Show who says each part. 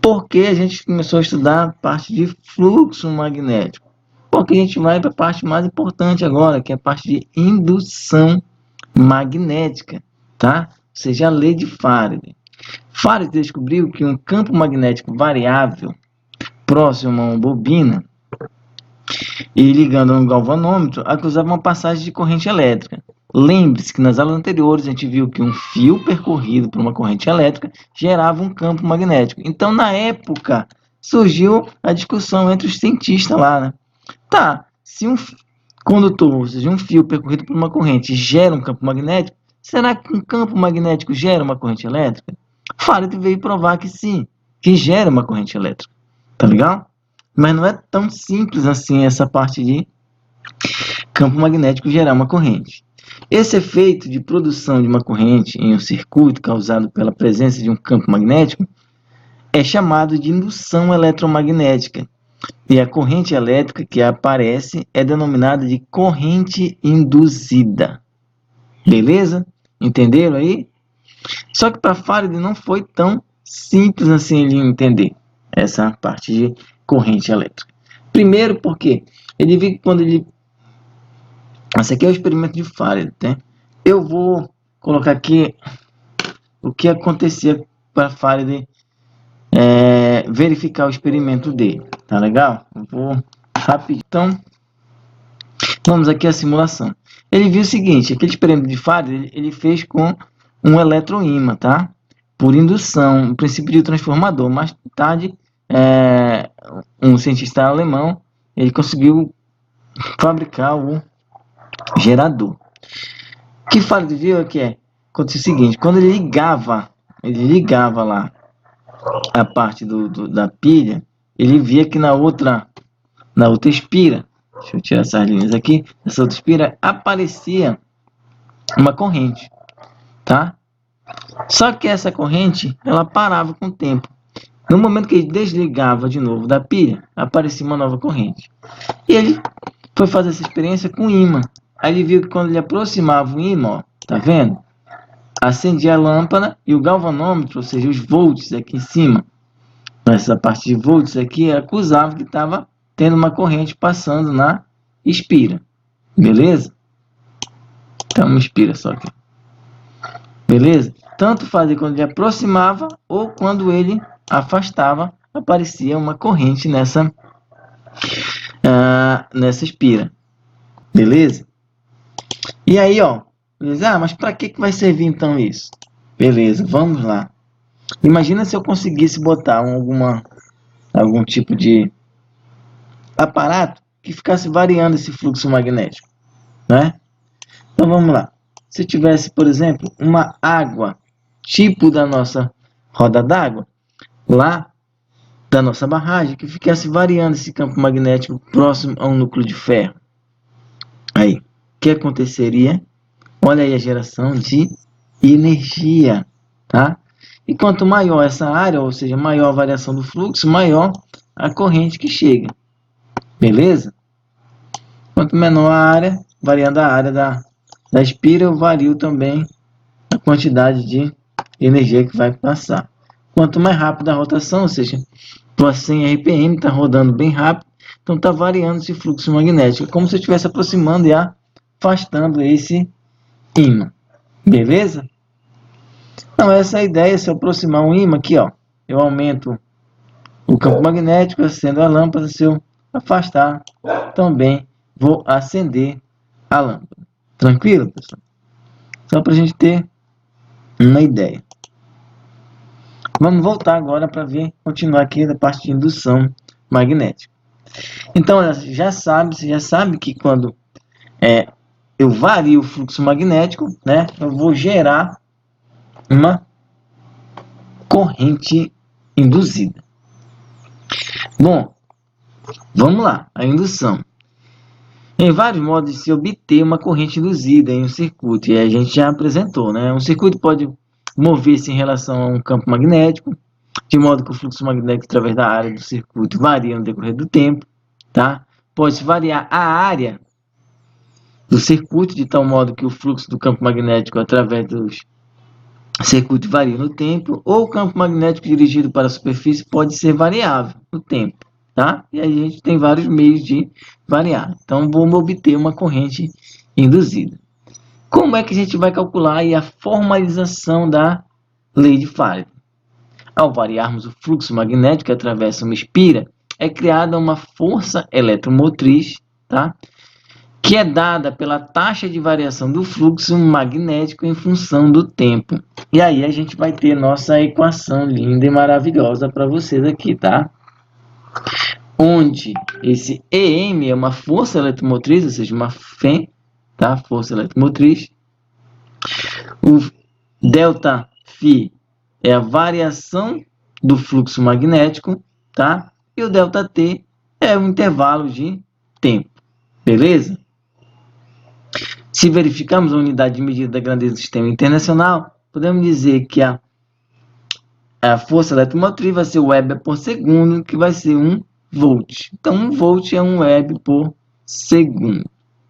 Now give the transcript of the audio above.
Speaker 1: Por que a gente começou a estudar a parte de fluxo magnético? Porque a gente vai para a parte mais importante agora, que é a parte de indução magnética, tá? Ou seja, a lei de Faraday. Faraday descobriu que um campo magnético variável próximo a uma bobina e ligando a um galvanômetro acusava uma passagem de corrente elétrica. Lembre-se que nas aulas anteriores a gente viu que um fio percorrido por uma corrente elétrica gerava um campo magnético. Então, na época, surgiu a discussão entre os cientistas lá, né? Tá, se um condutor, ou seja, um fio percorrido por uma corrente gera um campo magnético, será que um campo magnético gera uma corrente elétrica? Faraday veio provar que sim, que gera uma corrente elétrica. Tá legal? Mas não é tão simples assim essa parte de campo magnético gerar uma corrente. Esse efeito de produção de uma corrente em um circuito causado pela presença de um campo magnético é chamado de indução eletromagnética. E a corrente elétrica que aparece é denominada de corrente induzida. Beleza? Entenderam aí? Só que para Faraday não foi tão simples assim ele entender essa parte de corrente elétrica. Primeiro porque ele viu que quando ele... Esse aqui é o experimento de Faraday, né? Eu vou colocar aqui o que acontecia para Faraday verificar o experimento dele. Tá legal? Eu vou rapidinho. Então, vamos aqui à simulação. Ele viu o seguinte, aquele experimento de Faraday, ele fez com um eletroímã, tá? Por indução, um princípio de transformador. Mais tarde, um cientista alemão, ele conseguiu fabricar o gerador. O que Faraday viu é que aconteceu o seguinte, quando ele ligava lá a parte da pilha, ele via que na outra espira, deixa eu tirar essas linhas aqui, nessa outra espira aparecia uma corrente, tá? Só que essa corrente, ela parava com o tempo. No momento que ele desligava de novo da pilha, aparecia uma nova corrente. E ele foi fazer essa experiência com o ímã. Aí ele viu que quando ele aproximava o ímã, ó, tá vendo? Acendia a lâmpada e o galvanômetro, ou seja, os volts aqui em cima, essa parte de volts aqui, acusava que estava tendo uma corrente passando na espira. Beleza? Então, uma espira só aqui. Beleza? Tanto fazia quando ele aproximava ou quando ele afastava, aparecia uma corrente nessa espira. Beleza? E aí, ó, mas para que vai servir então isso? Beleza, vamos lá. Imagina se eu conseguisse botar algum tipo de aparato que ficasse variando esse fluxo magnético, né? Então vamos lá. Se tivesse, por exemplo, uma água, tipo da nossa roda d'água, lá da nossa barragem, que ficasse variando esse campo magnético próximo a um núcleo de ferro. Aí, o que aconteceria? Olha aí a geração de energia, tá? E quanto maior essa área, ou seja, maior a variação do fluxo, maior a corrente que chega. Beleza? Quanto menor a área, variando a área da espira, eu vario também a quantidade de energia que vai passar. Quanto mais rápida a rotação, ou seja, por 100 RPM, está rodando bem rápido, então está variando esse fluxo magnético, como se eu estivesse aproximando e afastando esse ímã. Beleza? Então, essa é a ideia. Se eu aproximar um ímã aqui, ó, eu aumento o campo magnético, acendo a lâmpada. Se eu afastar, também vou acender a lâmpada. Tranquilo, pessoal? Só para a gente ter uma ideia. Vamos voltar agora para ver, continuar aqui da parte de indução magnética. Então, você já sabe que quando eu vario o fluxo magnético, né, eu vou gerar uma corrente induzida. Bom, vamos lá, a indução. Em vários modos de se obter uma corrente induzida em um circuito, e a gente já apresentou, né? Um circuito pode mover-se em relação a um campo magnético, de modo que o fluxo magnético através da área do circuito varia no decorrer do tempo, tá? Pode-se variar a área do circuito de tal modo que o fluxo do campo magnético através dos circuito varia no tempo, ou o campo magnético dirigido para a superfície pode ser variável no tempo, tá? E aí a gente tem vários meios de variar. Então, vamos obter uma corrente induzida. Como é que a gente vai calcular aí a formalização da lei de Faraday? Ao variarmos o fluxo magnético que atravessa uma espira, é criada uma força eletromotriz, tá? Que é dada pela taxa de variação do fluxo magnético em função do tempo. E aí a gente vai ter nossa equação linda e maravilhosa para vocês aqui, tá? Onde esse EM é uma força eletromotriz, ou seja, uma FEM, tá? Força eletromotriz. O delta Φ é a variação do fluxo magnético, tá? E o delta T é o intervalo de tempo, beleza? Se verificarmos a unidade de medida da grandeza do sistema internacional, podemos dizer que a força eletromotriz vai ser o Weber por segundo, que vai ser 1 volt. Então, 1 volt é 1 Weber por segundo.